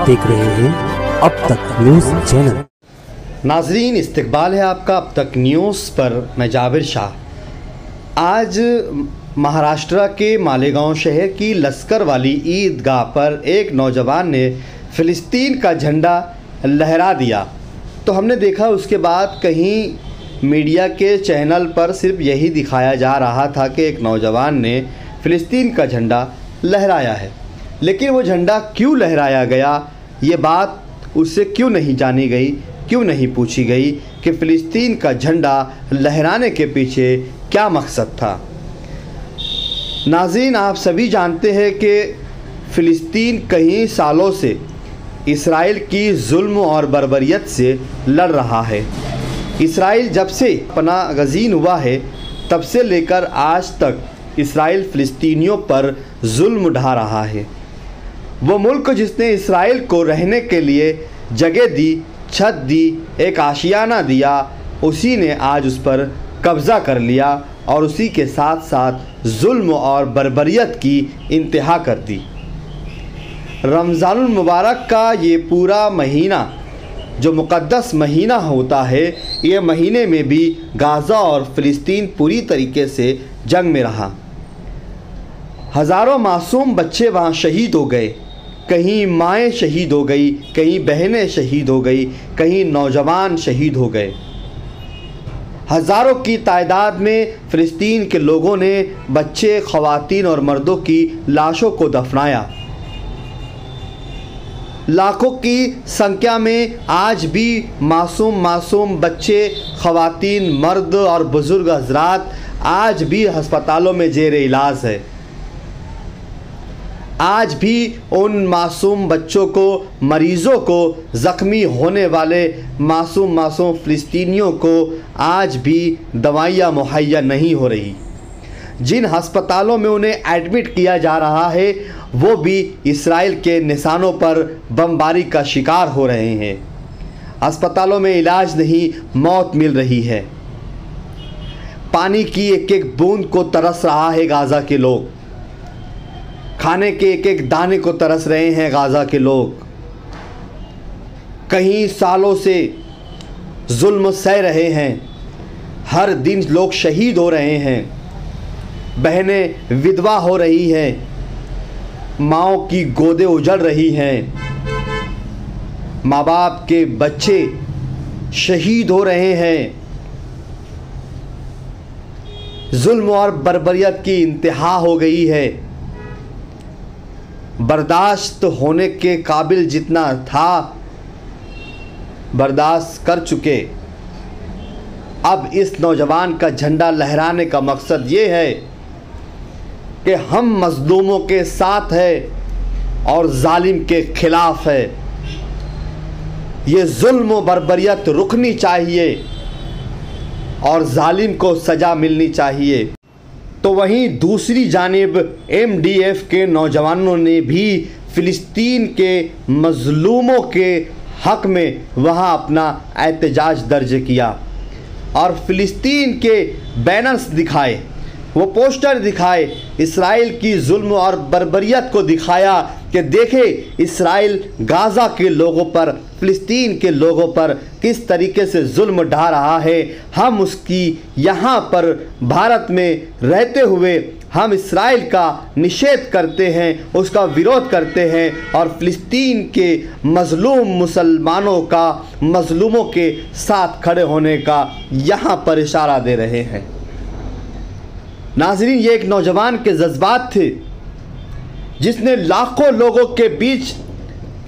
देख रहे हैं अब तक न्यूज़ चैनल। नाजरीन, इस्तकबाल है आपका अब तक न्यूज़ पर। मैं जाबिर शाह। आज महाराष्ट्र के मालेगांव शहर की लश्कर वाली ईदगाह पर एक नौजवान ने फ़िलिस्तीन का झंडा लहरा दिया। तो हमने देखा उसके बाद कहीं मीडिया के चैनल पर सिर्फ यही दिखाया जा रहा था कि एक नौजवान ने फ़िलिस्तीन का झंडा लहराया है, लेकिन वो झंडा क्यों लहराया गया, ये बात उससे क्यों नहीं जानी गई, क्यों नहीं पूछी गई कि फ़िलिस्तीन का झंडा लहराने के पीछे क्या मकसद था। नाज़रीन, आप सभी जानते हैं कि फ़िलिस्तीन कई सालों से इसराइल की जुल्म और बर्बरियत से लड़ रहा है। इसराइल जब से पना गज़ीन हुआ है तब से लेकर आज तक इसराइल फ़िलिस्तीनियों पर जुल्म ढा रहा है। वो मुल्क जिसने इसराइल को रहने के लिए जगह दी, छत दी, एक आशियाना दिया, उसी ने आज उस पर कब्ज़ा कर लिया और उसी के साथ साथ जुल्म और बर्बरियत की इंतहा कर दी। रमज़ानुल मुबारक का ये पूरा महीना जो मुक़द्दस महीना होता है, ये महीने में भी गाज़ा और फ़िलिस्तीन पूरी तरीके से जंग में रहा। हज़ारों मासूम बच्चे वहाँ शहीद हो गए, कहीं माएँ शहीद हो गई, कहीं बहनें शहीद हो गई, कहीं नौजवान शहीद हो गए। हज़ारों की तादाद में फ़िलिस्तीन के लोगों ने बच्चे, ख़वातीन और मर्दों की लाशों को दफनाया। लाखों की संख्या में आज भी मासूम बच्चे, ख़वातीन, मर्द और बुज़ुर्ग हज़रात आज भी अस्पतालों में ज़ेर इलाज है। आज भी उन मासूम बच्चों को, मरीज़ों को, ज़ख्मी होने वाले मासूम फ़िलिस्तीनियों को आज भी दवाइयाँ मुहैया नहीं हो रही। जिन अस्पतालों में उन्हें एडमिट किया जा रहा है वो भी इसराइल के निशानों पर बमबारी का शिकार हो रहे हैं। अस्पतालों में इलाज नहीं, मौत मिल रही है। पानी की एक एक बूंद को तरस रहा है गाज़ा के लोग, खाने के एक एक दाने को तरस रहे हैं गाज़ा के लोग। कई सालों से जुल्म सह रहे हैं, हर दिन लोग शहीद हो रहे हैं, बहनें विधवा हो रही हैं, माँओं की गोदें उजड़ रही हैं, माँ बाप के बच्चे शहीद हो रहे हैं। जुल्म और बर्बरियत की इंतहा हो गई है। बर्दाश्त होने के काबिल जितना था बर्दाश्त कर चुके। अब इस नौजवान का झंडा लहराने का मकसद ये है कि हम मज़लूमों के साथ है और जालिम के ख़िलाफ़ है। ये जुल्म व बर्बरियत रुकनी चाहिए और जालिम को सज़ा मिलनी चाहिए। तो वहीं दूसरी जानिब MDF के नौजवानों ने भी फ़िलिस्तीन के मज़लूमों के हक़ में वहाँ अपना एहतजाज दर्ज किया और फ़िलिस्तीन के बैनर्स दिखाए, वो पोस्टर दिखाए, इसराइल की जुल्म और बर्बरियत को दिखाया कि देखें इसराइल गाज़ा के लोगों पर, फ़िलिस्तीन के लोगों पर किस तरीके से जुल्म ढा रहा है। हम उसकी यहाँ पर भारत में रहते हुए हम इसराइल का निषेध करते हैं, उसका विरोध करते हैं और फ़िलिस्तीन के मज़लूम मुसलमानों का, मज़लूमों के साथ खड़े होने का यहाँ पर इशारा दे रहे हैं। नाज़रीन, ये एक नौजवान के जज्बात थे जिसने लाखों लोगों के बीच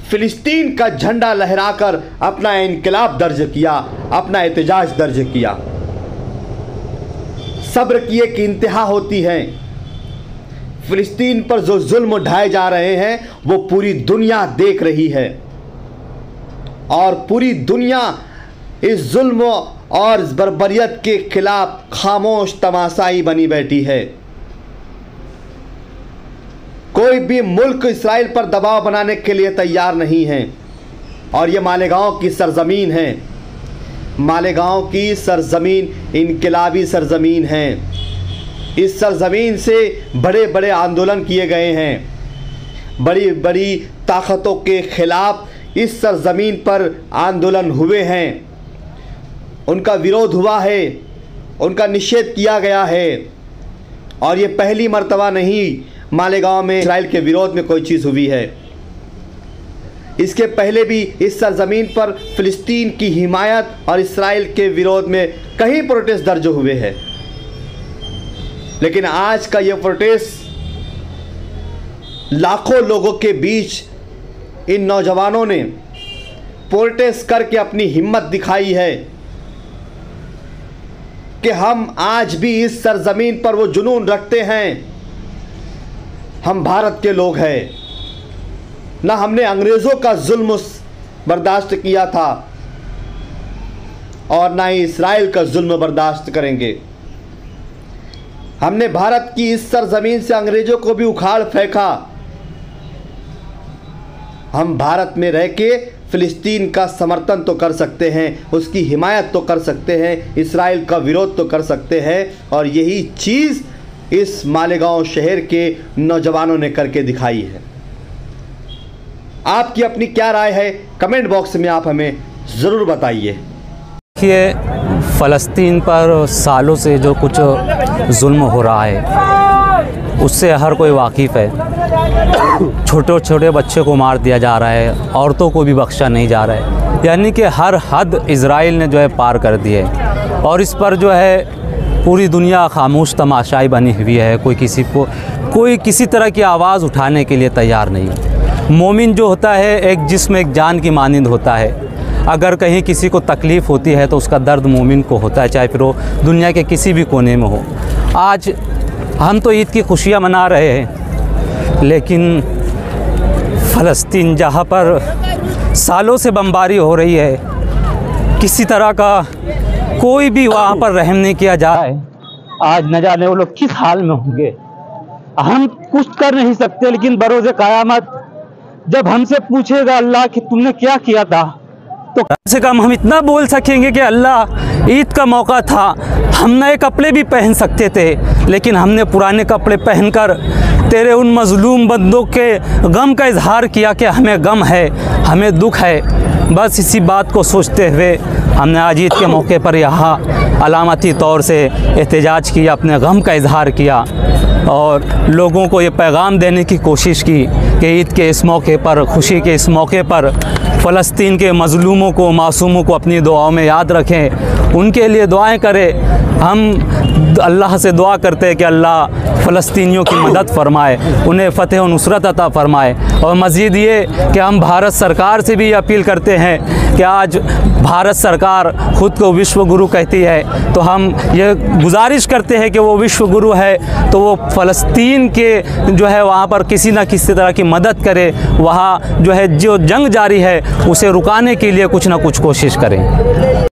फ़िलिस्तीन का झंडा लहराकर अपना इनकलाब दर्ज किया, अपना एहतजाज दर्ज किया। सब्र की एक इंतहा होती है। फ़िलिस्तीन पर जो जुल्म ढाए जा रहे हैं वो पूरी दुनिया देख रही है और पूरी दुनिया इस जुल्म और बर्बरियत के खिलाफ खामोश तमाशाई बनी बैठी है। कोई भी मुल्क इसराइल पर दबाव बनाने के लिए तैयार नहीं है और ये मालेगांव की सरजमीन है। मालेगांव की सरजमीन इनकलाबी सरजमीन है। इस सरजमीन से बड़े बड़े आंदोलन किए गए हैं। बड़ी बड़ी ताकतों के खिलाफ इस सरजमीन पर आंदोलन हुए हैं, उनका विरोध हुआ है, उनका निषेध किया गया है। और ये पहली मर्तबा नहीं मालेगांव में इजराइल के विरोध में कोई चीज़ हुई है। इसके पहले भी इस सरजमीन पर फ़िलिस्तीन की हिमायत और इजराइल के विरोध में कई प्रोटेस्ट दर्ज हुए हैं, लेकिन आज का ये प्रोटेस्ट लाखों लोगों के बीच इन नौजवानों ने प्रोटेस्ट करके अपनी हिम्मत दिखाई है कि हम आज भी इस सरजमीन पर वो जुनून रखते हैं, हम भारत के लोग हैं, ना हमने अंग्रेज़ों का जुल्म बर्दाश्त किया था और ना ही इस्राइल का जुल्म बर्दाश्त करेंगे। हमने भारत की इस सरजमीन से अंग्रेज़ों को भी उखाड़ फेंका। हम भारत में रह के फ़िलिस्तीन का समर्थन तो कर सकते हैं, उसकी हिमायत तो कर सकते हैं, इस्राइल का विरोध तो कर सकते हैं, और यही चीज़ इस मालेगांव शहर के नौजवानों ने करके दिखाई है। आपकी अपनी क्या राय है, कमेंट बॉक्स में आप हमें ज़रूर बताइए। देखिए, फ़लस्तीन पर सालों से जो कुछ जुल्म हो रहा है उससे हर कोई वाकिफ़ है। छोटे छोटे बच्चे को मार दिया जा रहा है, औरतों को भी बख्शा नहीं जा रहा है, यानी कि हर हद इजराइल ने जो है पार कर दी है। और इस पर जो है पूरी दुनिया खामोश तमाशाई बनी हुई है। कोई किसी तरह की आवाज़ उठाने के लिए तैयार नहीं है। मोमिन जो होता है एक जिस्म एक जान की मानिंद होता है। अगर कहीं किसी को तकलीफ़ होती है तो उसका दर्द मोमिन को होता है, चाहे फिर वो दुनिया के किसी भी कोने में हो। आज हम तो ईद की खुशियाँ मना रहे हैं, लेकिन फ़लस्तीन जहाँ पर सालों से बमबारी हो रही है, किसी तरह का कोई भी वहाँ पर रहम नहीं किया जा रहा है। आज न जाने वो लोग किस हाल में होंगे। हम कुछ कर नहीं सकते, लेकिन बरोज़े क़यामत जब हमसे पूछेगा अल्लाह कि तुमने क्या किया था, तो कम से कम हम इतना बोल सकेंगे कि अल्लाह ईद का मौका था, हम नए कपड़े भी पहन सकते थे, लेकिन हमने पुराने कपड़े पहनकर तेरे उन मज़लूम बंदों के गम का इजहार किया कि हमें गम है, हमें दुख है। बस इसी बात को सोचते हुए हमने आज ईद के मौके पर यहाँ अलामती तौर से एहतजाज किया, अपने गम का इजहार किया और लोगों को ये पैगाम देने की कोशिश की कि ईद के इस मौके पर, खुशी के इस मौके पर फ़लस्तीन के मज़लूमों को, मासूमों को अपनी दुआओं में याद रखें, उनके लिए दुआएं करें। हम अल्लाह से दुआ करते हैं कि अल्लाह फ़लस्तीनियों की मदद फरमाए, उन्हें फ़तह और नुसरत अता फरमाए। और मज़ीद ये कि हम भारत सरकार से भी अपील करते हैं कि आज भारत सरकार ख़ुद को विश्व गुरु कहती है, तो हम ये गुजारिश करते हैं कि वो विश्व गुरु है तो वो फ़लस्तीन के जो है वहाँ पर किसी न किसी तरह की मदद करे, वहाँ जो है जो जंग जारी है उसे रुकाने के लिए कुछ ना कुछ कोशिश करें।